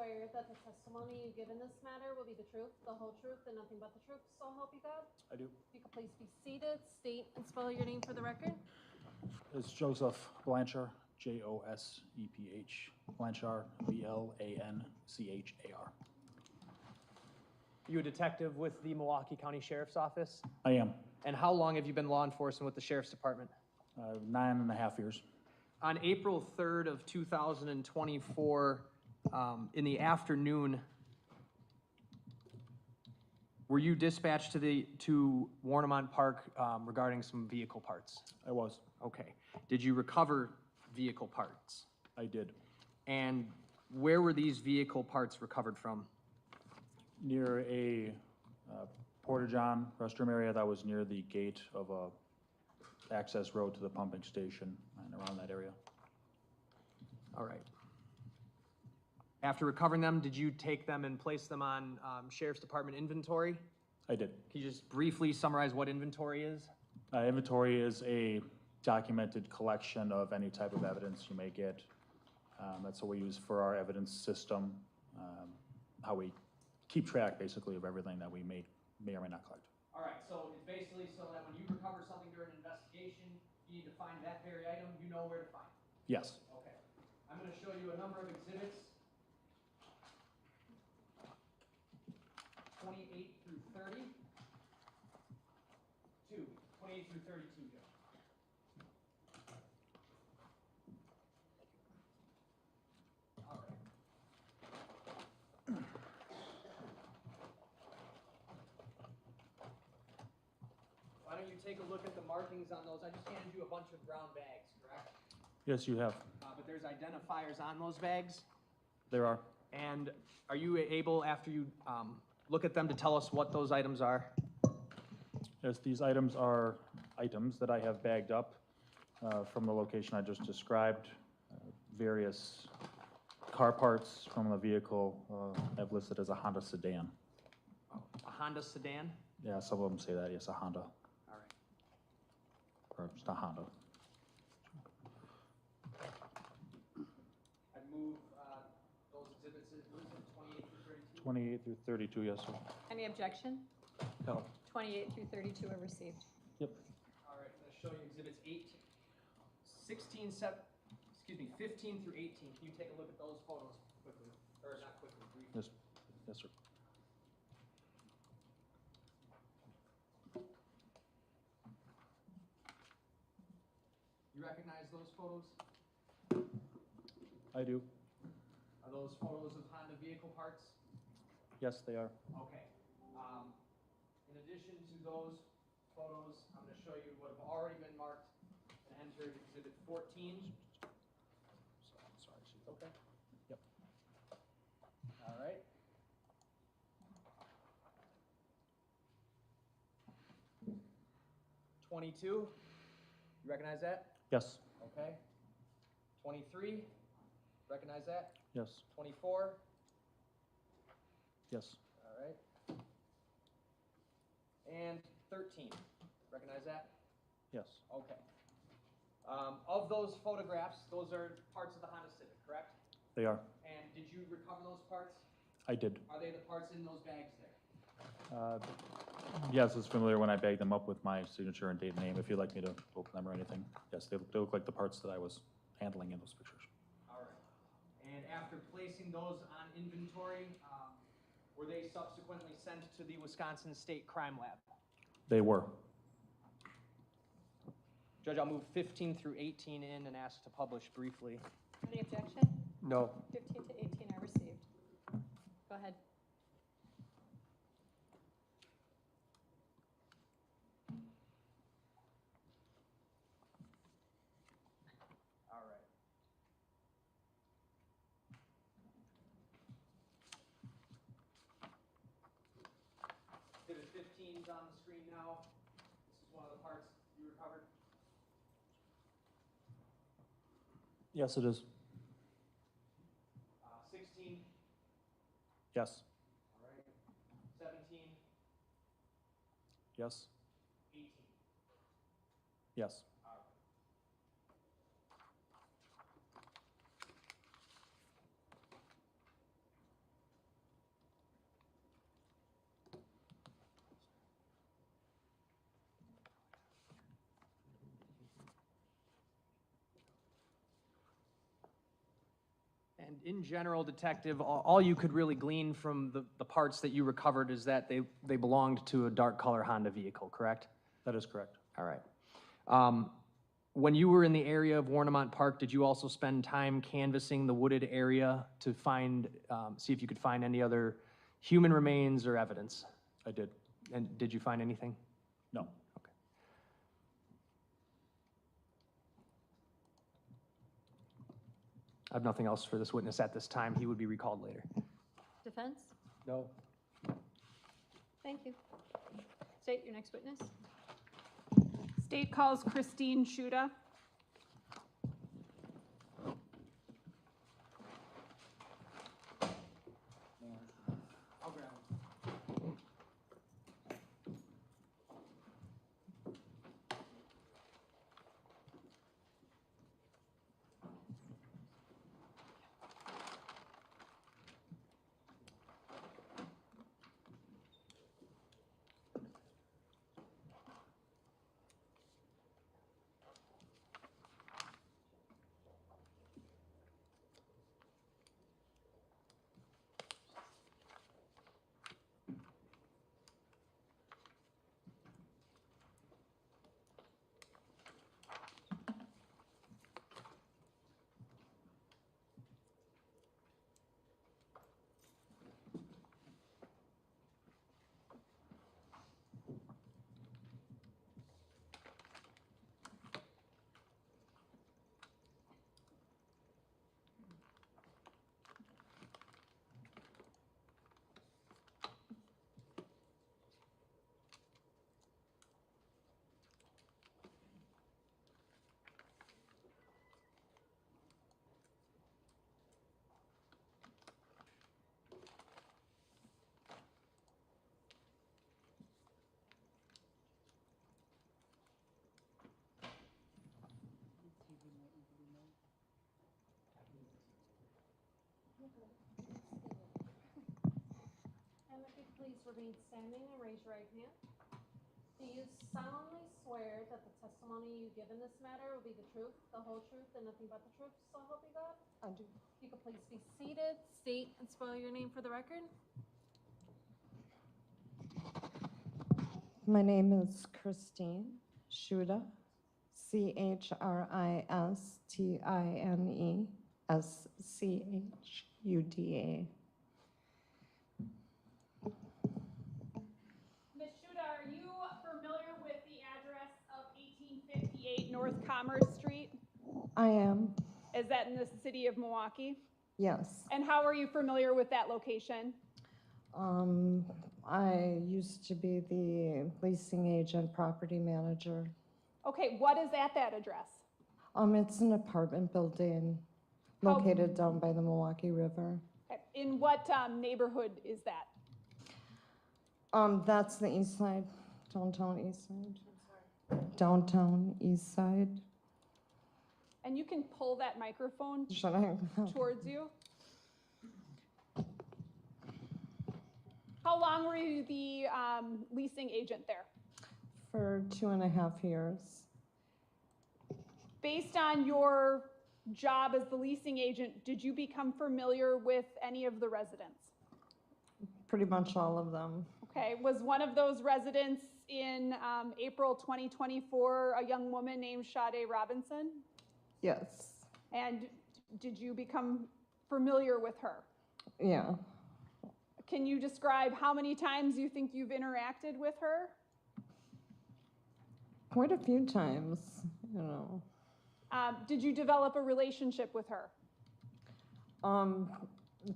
swear that the testimony you give in this matter will be the truth, the whole truth, and nothing but the truth, so help you God? I do. If you could please be seated, state and spell your name for the record. It's Joseph Blanchard, Joseph, Blanchard, Blanchar. You a detective with the Milwaukee County Sheriff's Office? I am. And how long have you been law enforcement with the Sheriff's Department? 9.5 years. On April 3rd of 2024, in the afternoon, were you dispatched to Warnemont Park regarding some vehicle parts? I was. Okay. Did you recover vehicle parts? I did. And where were these vehicle parts recovered from? Near a porta-john restroom area that was near the gate of a access road to the pumping station and around that area. All right. After recovering them, did you take them and place them on Sheriff's Department inventory? I did. Can you just briefly summarize what inventory is? Inventory is a documented collection of any type of evidence you may get. That's what we use for our evidence system, how we keep track basically of everything that we may or may not collect. All right, so it's basically so that when you recover something during an investigation, you need to find that very item, you know where to find it. Yes. Okay. I'm going to show you a number of exhibits, 28 through 30. 28 through 32, Joe. All right. Why don't you take a look at the markings on those? I just handed you a bunch of brown bags, correct? Yes, you have. But there's identifiers on those bags. There are. And are you able, after you look at them, to tell us what those items are? Yes, these items are items that I have bagged up from the location I just described. Various car parts from the vehicle I've listed as a Honda sedan. A Honda sedan? Yeah, some of them say that, yes, a Honda. All right. Or just a Honda. I'd move those exhibits, 28 through 32. 28 through 32, yes, sir. Any objection? No. 28 through 32 are received. Yep. All right, I'm going to show you exhibits 15 through 18. Can you take a look at those photos quickly? Or not quickly, briefly? Yes, yes, sir. You recognize those photos? I do. Are those photos of Honda vehicle parts? Yes, they are. Okay. In addition to those photos, I'm going to show you what have already been marked and entered exhibit 14. Sorry. Okay. Yep. All right. $22. You recognize that? Yes. Okay. 23. Recognize that? Yes. 24. Yes. All right. And 13. Recognize that? Yes. Okay. Of those photographs, those are parts of the Honda Civic, correct? They are. And did you recover those parts? I did. Are they the parts in those bags there? Yes, it's familiar when I bagged them up with my signature and date and name. If you'd like me to open them or anything. Yes, they look like the parts that I was handling in those pictures. All right. And after placing those on inventory, were they subsequently sent to the Wisconsin State Crime Lab? They were. Judge, I'll move 15 through 18 in and ask to publish briefly. Any objection? No. 15 to 18 are received. Go ahead. All right. Exhibit 15 is on the screen now. This is one of the parts you recovered. Yes, it is. 16. Yes. All right. 17. Yes. 18. Yes. All right. And in general, Detective, all you could really glean from the parts that you recovered is that they belonged to a dark color Honda vehicle, correct? That is correct. All right. When you were in the area of Warnemont Park, did you also spend time canvassing the wooded area to see if you could find any other human remains or evidence? I did. And did you find anything? No. Okay. I have nothing else for this witness at this time. He would be recalled later. Defense? No. Thank you. State your next witness. State calls Christine Shuda. I'll grab him. And if you please remain standing and raise your right hand. Do you solemnly swear that the testimony you give in this matter will be the truth, the whole truth, and nothing but the truth, so help you God? I do. If you could please be seated, state and spell your name for the record. My name is Christine Shuda, ChristinaSchuda. Ms. Shuda, are you familiar with the address of 1858 North Commerce Street? I am, Is that in the city of Milwaukee? yes. And how are you familiar with that location? I used to be the leasing agent, property manager. Okay, what is at that address? It's an apartment building How- located down by the Milwaukee River. Okay, in what neighborhood is that? That's the east side, downtown east side. Downtown east side. And you can pull that microphone Should I? towards you. How long were you the leasing agent there? For 2.5 years. Based on your job as the leasing agent, did you become familiar with any of the residents? Pretty much all of them. Okay, was one of those residents in April 2024 a young woman named Sade Robinson? Yes. And did you become familiar with her? Yeah. Can you describe how many times you think you've interacted with her? Quite a few times, you know. Did you develop a relationship with her?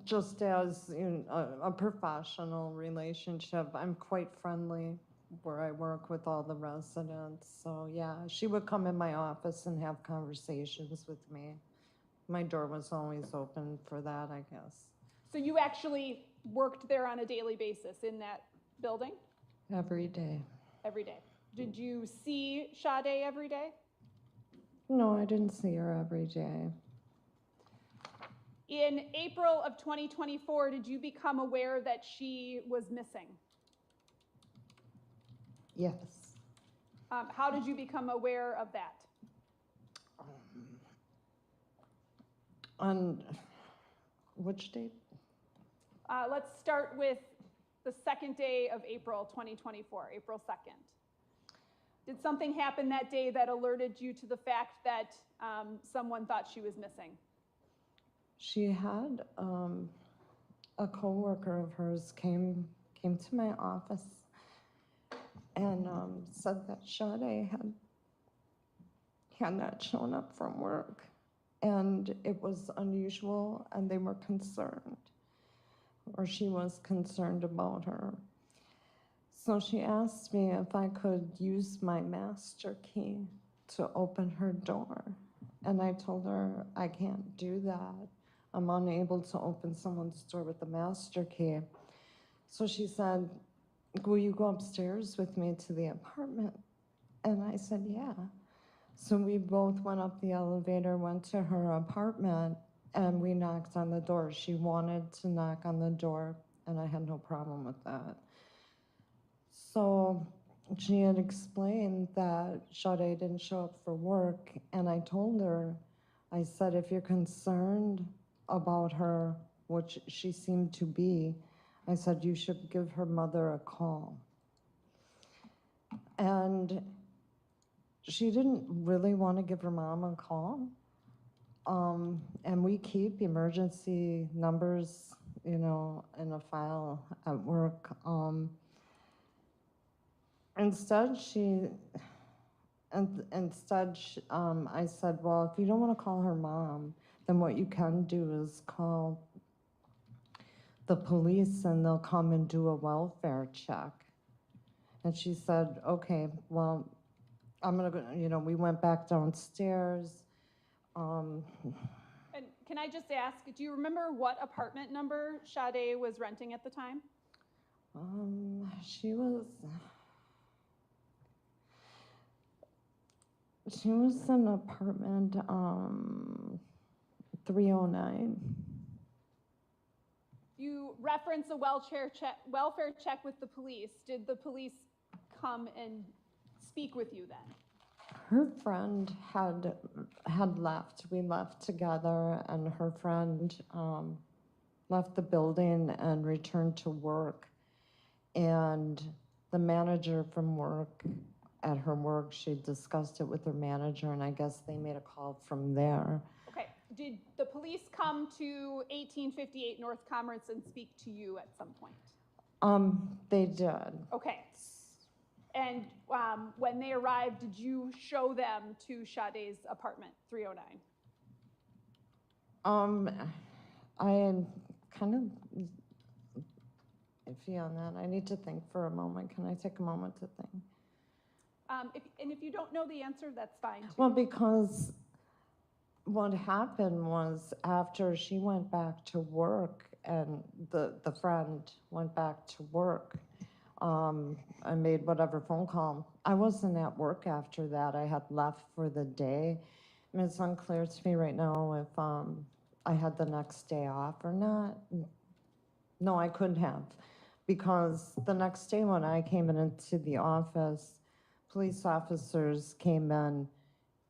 Just as a professional relationship, I'm quite friendly where I work with all the residents. So yeah, she would come in my office and have conversations with me. My door was always open for that, I guess. So you actually worked there on a daily basis in that building? Every day. Every day. Did you see Sade every day? No, I didn't see her every day. In April of 2024, did you become aware that she was missing? Yes. How did you become aware of that? Which date? Let's start with the second day of April 2024, April 2nd. Did something happen that day that alerted you to the fact that someone thought she was missing? She had a coworker of hers came to my office and said that Sade had not shown up from work, and it was unusual, and they were concerned, or she was concerned about her. So she asked me if I could use my master key to open her door, and I told her I can't do that. I'm unable to open someone's door with the master key. So she said, will you go upstairs with me to the apartment? And I said, yeah. So we both went up the elevator, went to her apartment, and we knocked on the door. She wanted to knock on the door, and I had no problem with that. So she had explained that Sade didn't show up for work, and I told her, I said, if you're concerned about her, which she seemed to be, I said, you should give her mother a call. And she didn't really want to give her mom a call. And we keep emergency numbers, you know, in a file at work. Instead, I said, well, if you don't want to call her mom, then what you can do is call the police and they'll come and do a welfare check. And she said, okay, well, I'm gonna go, you know, we went back downstairs. And can I just ask, do you remember what apartment number Sade was renting at the time? She was in apartment 309. You reference a welfare check with the police. Did the police come and speak with you then? Her friend had left. We left together, and her friend left the building and returned to work. And the manager from work, at her work, she discussed it with her manager, and I guess they made a call from there. Okay. Did the police come to 1858 North Commerce and speak to you at some point? They did. Okay. And when they arrived, did you show them to Sade's apartment, 309? I am kind of iffy on that. I need to think for a moment. Can I take a moment to think? If you don't know the answer, that's fine too. Well, because what happened was after she went back to work and the friend went back to work, I made whatever phone call. I wasn't at work after that. I had left for the day. I mean, it's unclear to me right now if I had the next day off or not. No, I couldn't have, because the next day when I came into the office, police officers came in,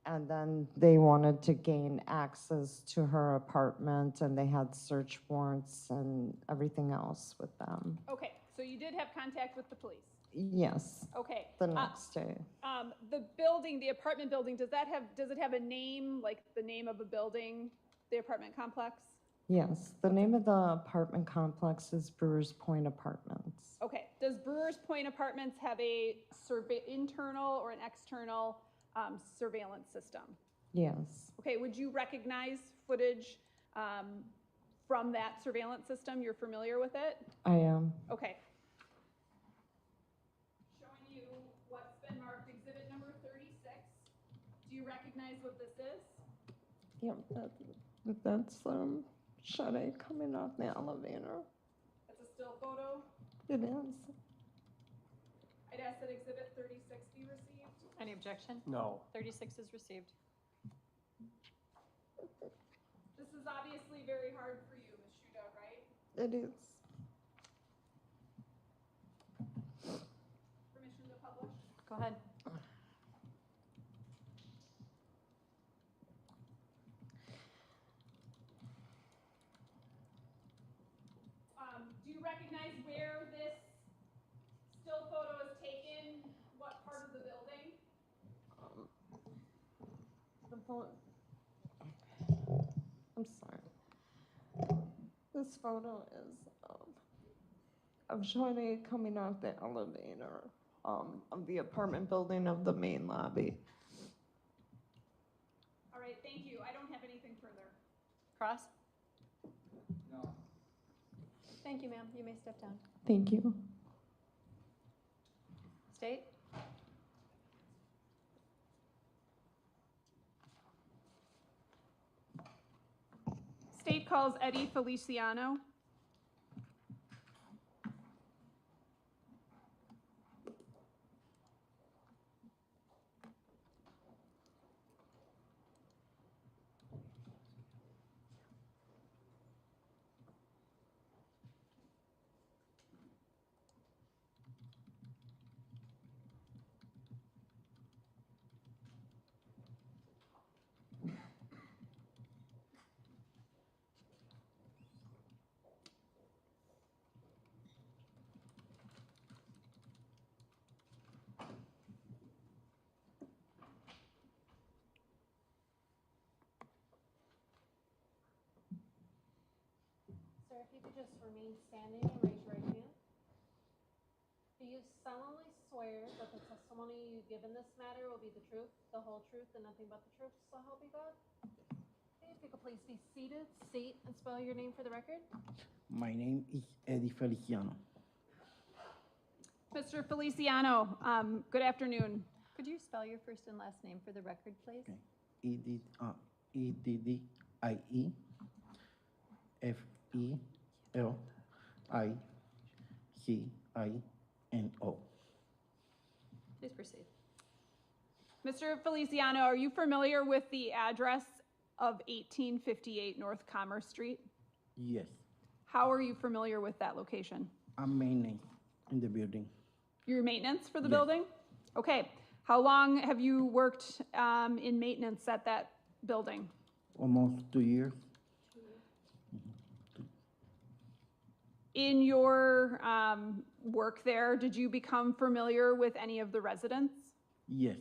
and then they wanted to gain access to her apartment, and they had search warrants and everything else with them. Okay, so you did have contact with the police? Yes, Okay. the next day. The building, the apartment building, does it have a name, like the name of a building, the apartment complex? Yes, the name of the apartment complex is Brewers Point Apartments. Okay, does Brewers Point Apartments have a internal or an external surveillance system? Yes. Okay, would you recognize footage from that surveillance system? You're familiar with it? I am. Okay. Showing you what's been marked exhibit number 36. Do you recognize what this is? Yep, that's Sade coming off the elevator. That's a still photo. It is. I'd ask that exhibit 36 be received. Any objection? No. 36 is received. This is obviously very hard for you, Ms. Shuda, right? It is. Permission to publish? Go ahead. recognize where this still photo is taken? What part of the building? The photo. I'm sorry. This photo is of Sade coming off the elevator of the apartment building of the main lobby. All right, thank you. I don't have anything further. Cross? No. Thank you, ma'am. You may step down. Thank you. State? State calls Eddie Feliciano. Sir, if you could just remain standing and raise your right hand. Do you solemnly swear that the testimony you give in this matter will be the truth, the whole truth, and nothing but the truth, so help you God? Okay, if you could please be seated, seat, and spell your name for the record. My name is Eddie Feliciano. Mr. Feliciano, good afternoon. Could you spell your first and last name for the record, please? Okay. Eddie Feliciano. Please proceed. Mr. Feliciano, are you familiar with the address of 1858 North Commerce Street? Yes, How are you familiar with that location? I'm maintenance in the building. Your maintenance for the Yes. building? Okay. How long have you worked in maintenance at that building? Almost 2 years. In your work there, did you become familiar with any of the residents? Yes,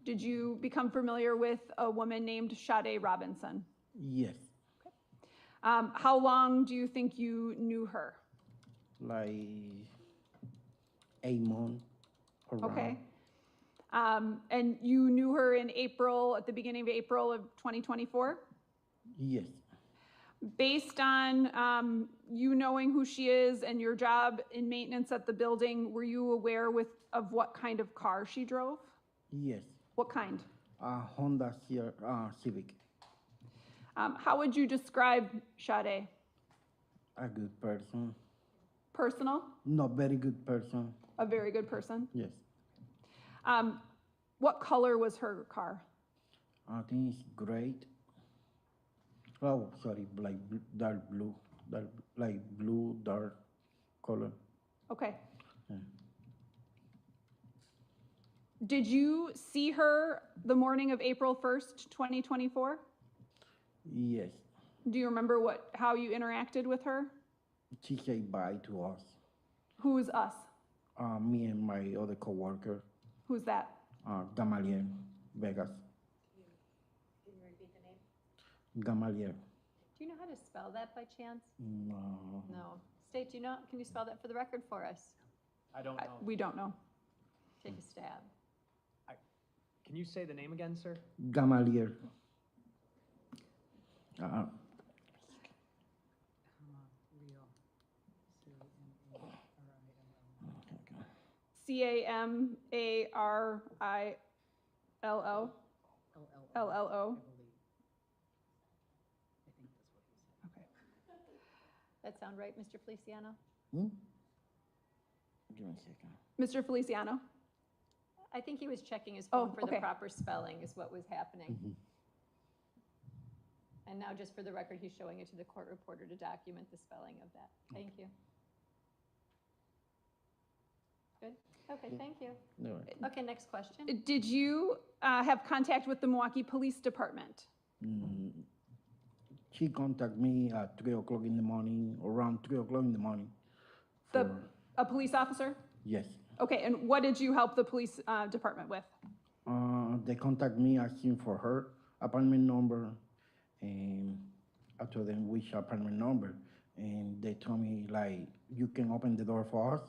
Did you become familiar with a woman named Sade Robinson? yes. How long do you think you knew her? Like 8 months around. Okay. And you knew her in April, at the beginning of April of 2024? Yes, Based on you knowing who she is and your job in maintenance at the building, were you aware of what kind of car she drove? yes. What kind? Honda Civic. How would you describe Sade? A good person. Personal? Not very good person. A very good person? Yes. What color was her car? I think it's great. Oh, sorry, dark blue, like blue, dark color. Okay. Yeah. Did you see her the morning of April 1st, 2024? Yes, Do you remember how you interacted with her? she said bye to us. Who's us? Me and my other coworker, Who's that? Gamaliel, Vegas. Can you repeat the name? Gamaliel. Do you know how to spell that by chance? No. No. State, can you spell that for the record for us? I don't know. We don't know. Take a stab. Can you say the name again, sir? Gamaliel. Camarilo? LLO? Okay. That sound right, Mr. Feliciano? Give me a second. Mr. Feliciano? I think he was checking his Oh, phone for the okay. proper spelling is what was happening. Mhm. And now, just for the record, he's showing it to the court reporter to document the spelling of that. Thank you. Good? Okay, thank you. No. Okay, next question. Did you have contact with the Milwaukee Police Department? She contacted me at 3 o'clock in the morning, around 3 o'clock in the morning. A police officer? Yes. Okay, and what did you help the police department with? They contact me asking for her apartment number, and I told them which apartment number, and they told me like, you can open the door for us.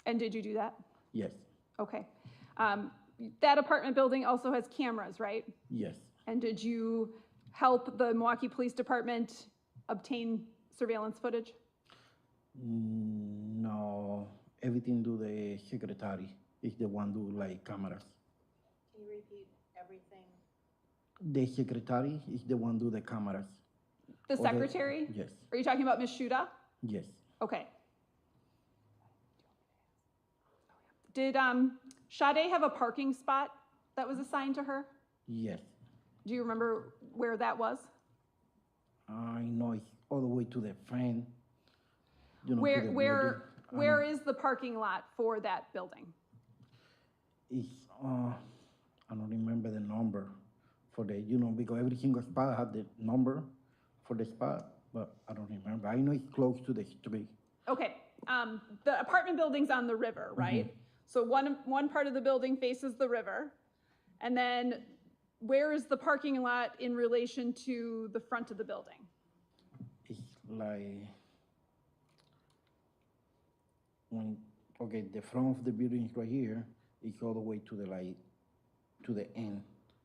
And did you do that? Yes. Okay. That apartment building also has cameras, right? Yes. And did you help the Milwaukee Police Department obtain surveillance footage? No, everything do the secretary. Is the one do like cameras. Can you repeat everything? The secretary is the one do the cameras. The Or the- secretary? Yes. Are you talking about Ms. Shuda? Yes. Okay. Did Sade have a parking spot that was assigned to her? Yes. Do you remember where that was? I know it's all the way to the front. You know, to Where the where building. I where know. is the parking lot for that building? It's, I don't remember the number for the, because every single spot had the number for the spot, but I don't remember. I know it's close to the street. Okay, the apartment building's on the river, right? So one part of the building faces the river, and then where is the parking lot in relation to the front of the building? It's like, the front of the building is right here. It's all the way to the to the end,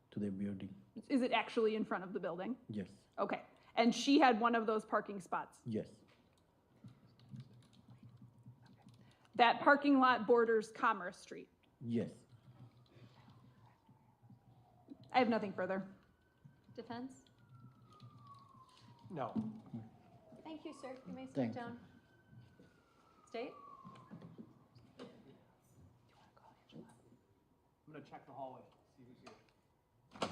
to the building. Is it actually in front of the building? Yes, Okay, and she had one of those parking spots. yes, That parking lot borders Commerce Street. yes. I have nothing further. Defense? No. Thank you, sir. You may step Thanks. down. State? I'm gonna check the hallway, see who's here.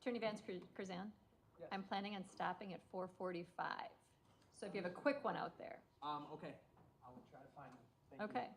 Attorney Vance Curzan? Yes. I'm planning on stopping at 4:45. So if you have a quick one out there. Okay, I will try to find them. Thank you. Okay.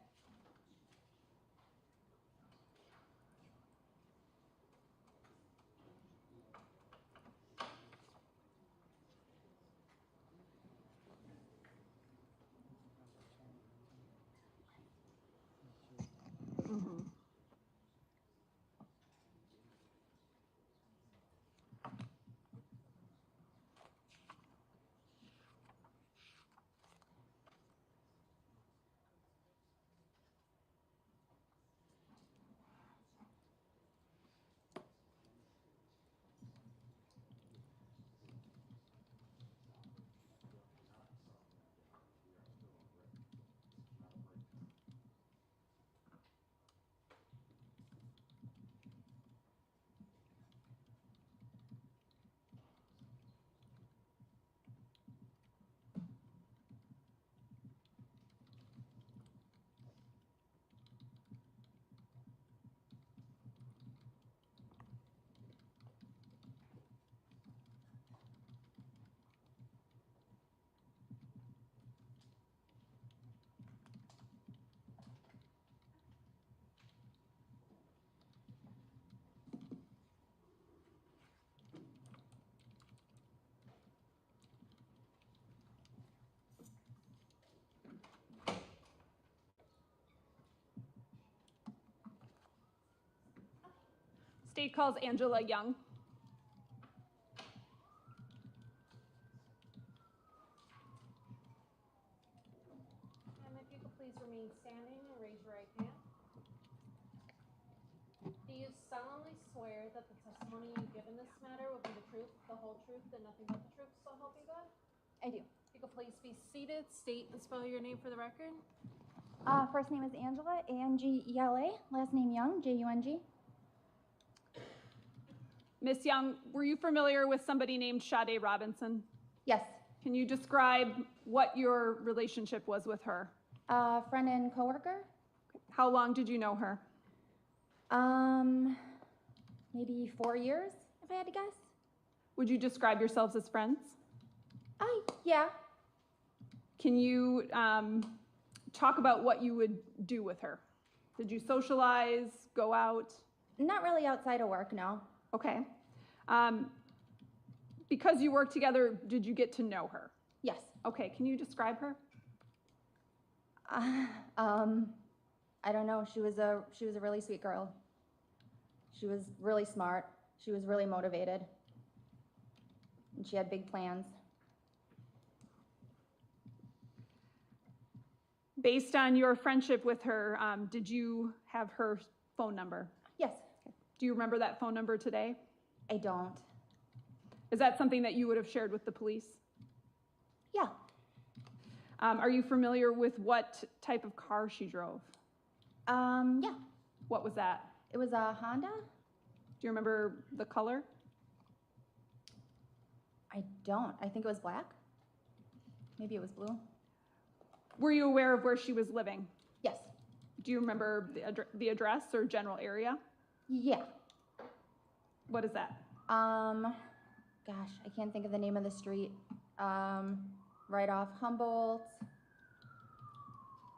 State calls Angela Young. And if you could please remain standing and raise your right hand. Do you solemnly swear that the testimony you give in this matter will be the truth, the whole truth, and nothing but the truth, so help you God? I do. If you could please be seated, state and spell your name for the record. First name is Angela, Angela. Last name Young, Jung. Miss Young, were you familiar with somebody named Sade Robinson? Yes. Can you describe what your relationship was with her? Friend and coworker. How long did you know her? Maybe 4 years, if I had to guess. Would you describe yourselves as friends? Yeah. Can you talk about what you would do with her? Did you socialize, go out? Not really outside of work, no. Okay. Because you work together, did you get to know her? Yes. Okay, can you describe her? I don't know. She was a really sweet girl. She was really smart. She was really motivated. And she had big plans. Based on your friendship with her, did you have her phone number? Yes, Do you remember that phone number today? I don't. Is that something that you would have shared with the police? Yeah. Are you familiar with what type of car she drove? Yeah. What was that? It was a Honda? Do you remember the color? I don't. I think it was black. Maybe it was blue. Were you aware of where she was living? Yes. Do you remember the address or general area? Yeah. What is that? Gosh, I can't think of the name of the street. Right off Humboldt,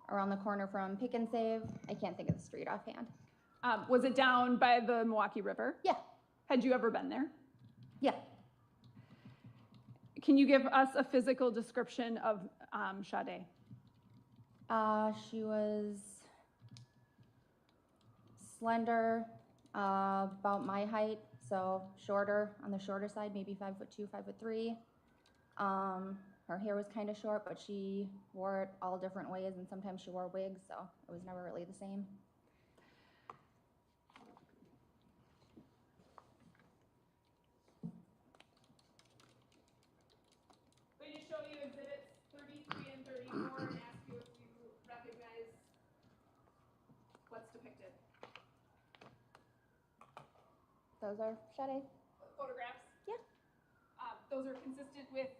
around the corner from Pick and Save. I can't think of the street offhand. Was it down by the Milwaukee River? Yeah. Had you ever been there? Yeah. Can you give us a physical description of Sade? She was slender, about my height, so shorter, on the shorter side, maybe 5'2", 5'3". Her hair was kind of short, but she wore it all different ways, and sometimes she wore wigs, so it was never really the same. I'm going to show you exhibits 33 and 34 and ask you if you recognize what's depicted. Those are Sade? Photographs? Yeah. Those are consistent with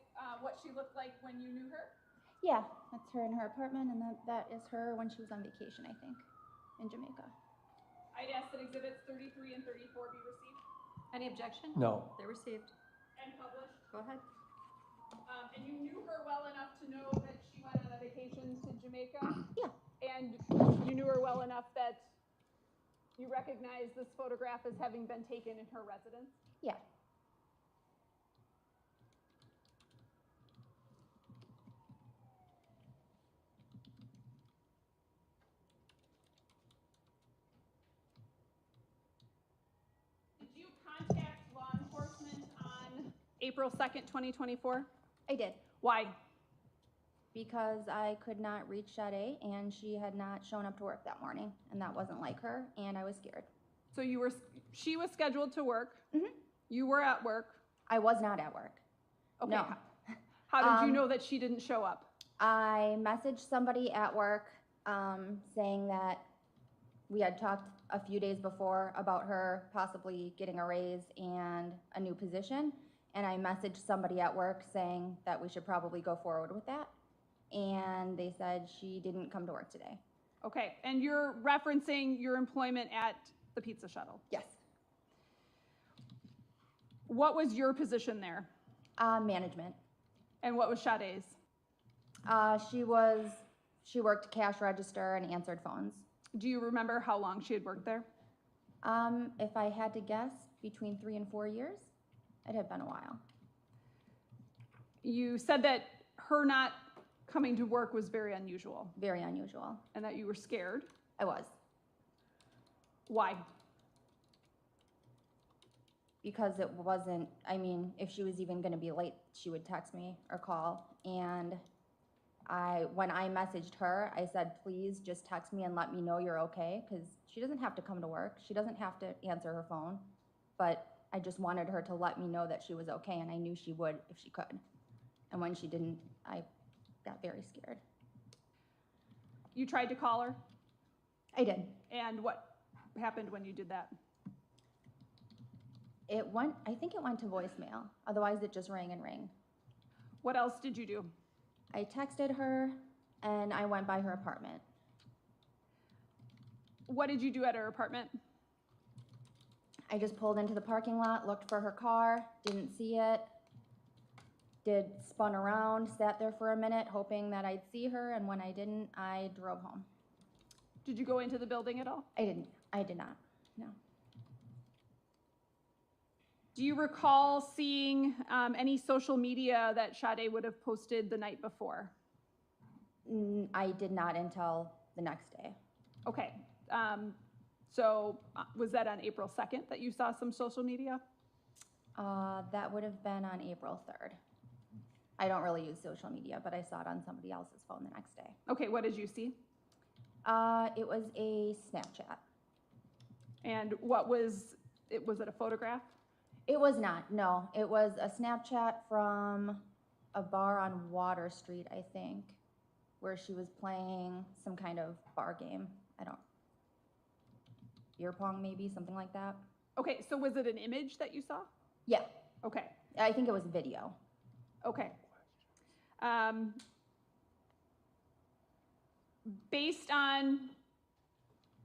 what she looked like when you knew her? Yeah, that's her in her apartment, and that is her when she was on vacation, I think, in Jamaica. I'd ask that exhibits 33 and 34 be received Any objection? No. They're received. and published. Go ahead. And you knew her well enough to know that she went on a vacation to Jamaica? Yeah. And you knew her well enough that you recognize this photograph as having been taken in her residence? Yeah. Did you contact law enforcement on April 2nd, 2024? I did, Why? because I could not reach Sade, and she had not shown up to work that morning, and that wasn't like her, and I was scared. So she was scheduled to work. Mhm. You were at work. I was not at work. Okay. No. How did you know that she didn't show up? I messaged somebody at work saying that we had talked a few days before about her possibly getting a raise and a new position. And I messaged somebody at work saying that we should probably go forward with that. And they said she didn't come to work today. Okay, and you're referencing your employment at the Pizza Shuttle. Yes. What was your position there? Management. And what was Sade's? She worked cash register and answered phones. Do you remember how long she had worked there? If I had to guess, between 3 and 4 years, it had been a while. You said that her not coming to work was very unusual Very unusual. and that you were scared. I was. Why? Because it wasn't, I mean, if she was even gonna be late, she would text me or call. And when I messaged her, I said, please just text me and let me know you're okay, because she doesn't have to come to work. She doesn't have to answer her phone. But I just wanted her to let me know that she was okay, and I knew she would if she could. And when she didn't, I got very scared. You tried to call her? I did. And what happened when you did that? I think it went to voicemail. Otherwise, it just rang and rang. What else did you do? I texted her, and I went by her apartment. What did you do at her apartment? I just pulled into the parking lot, looked for her car, didn't see it, spun around, sat there for a minute, hoping that I'd see her, and when I didn't, I drove home. Did you go into the building at all? I did not, no. Do you recall seeing any social media that Sade would have posted the night before? I did not until the next day. Okay. So was that on April 2nd that you saw some social media? That would have been on April 3rd. I don't really use social media, but I saw it on somebody else's phone the next day. Okay, what did you see? It was a Snapchat. And what was it? Was it a photograph? It was not, no. It was a Snapchat from a bar on Water Street, I think, where she was playing some kind of bar game. Beer pong maybe, something like that. Okay, so was it an image that you saw? Yeah, Okay, I think it was video. okay. Based on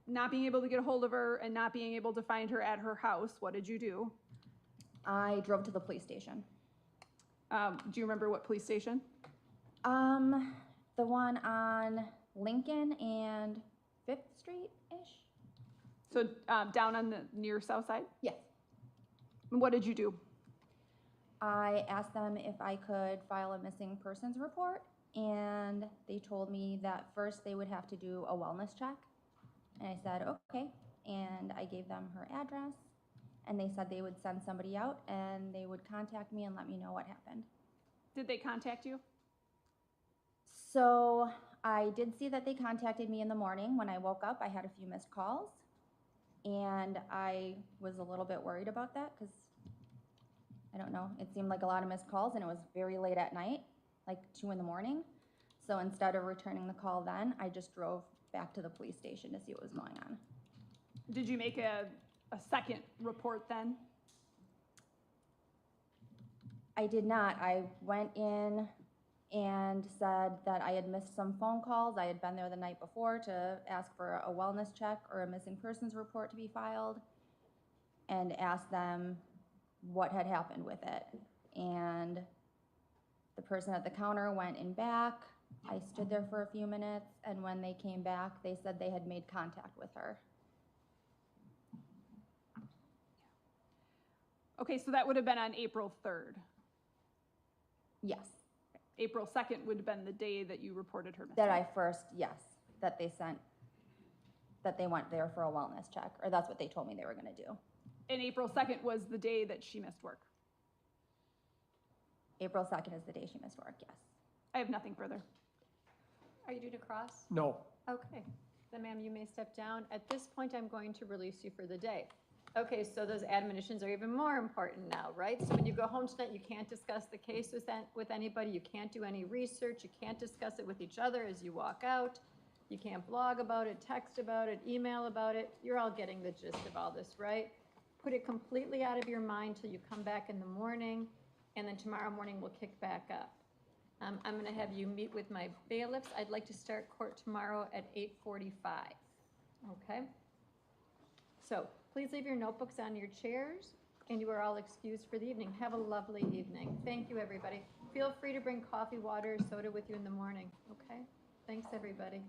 not being able to get a hold of her and not being able to find her at her house, what did you do? I drove to the police station. Do you remember what police station? The one on Lincoln and 5th Street-ish? So down on the near south side? Yes. And what did you do? I asked them if I could file a missing persons report, and they told me that first they would have to do a wellness check. And I said, okay. And I gave them her address, and they said they would send somebody out and they would contact me and let me know what happened. Did they contact you? So I did see that they contacted me in the morning. When I woke up, I had a few missed calls, and I was a little bit worried about that because, I don't know, it seemed like a lot of missed calls, and it was very late at night, like 2 in the morning. So instead of returning the call then, I just drove back to the police station to see what was going on. Did you make a second report then? I did not. I went in and said that I had missed some phone calls. I had been there the night before to ask for a wellness check or a missing persons report to be filed, and asked them what had happened with it. And the person at the counter went in back. I stood there for a few minutes, and when they came back, they said they had made contact with her. Okay, so that would have been on April 3rd. Yes, April 2nd would have been the day that you reported her missing. that I first, yes, that they sent, that they went there for a wellness check, or that's what they told me they were gonna do. And April 2nd was the day that she missed work. April 2nd is the day she missed work, yes. I have nothing further. Are you due to cross? No. Okay, then ma'am, you may step down. At this point, I'm going to release you for the day. Okay, so those admonitions are even more important now, right? So when you go home tonight, you can't discuss the case with anybody, you can't do any research, you can't discuss it with each other as you walk out, you can't blog about it, text about it, email about it. You're all getting the gist of all this, right? Put it completely out of your mind till you come back in the morning, and then tomorrow morning we'll kick back up. I'm gonna have you meet with my bailiffs. I'd like to start court tomorrow at 8:45, okay? So please leave your notebooks on your chairs, and you are all excused for the evening. Have a lovely evening. Thank you, everybody. Feel free to bring coffee, water, soda with you in the morning, okay? Thanks, everybody.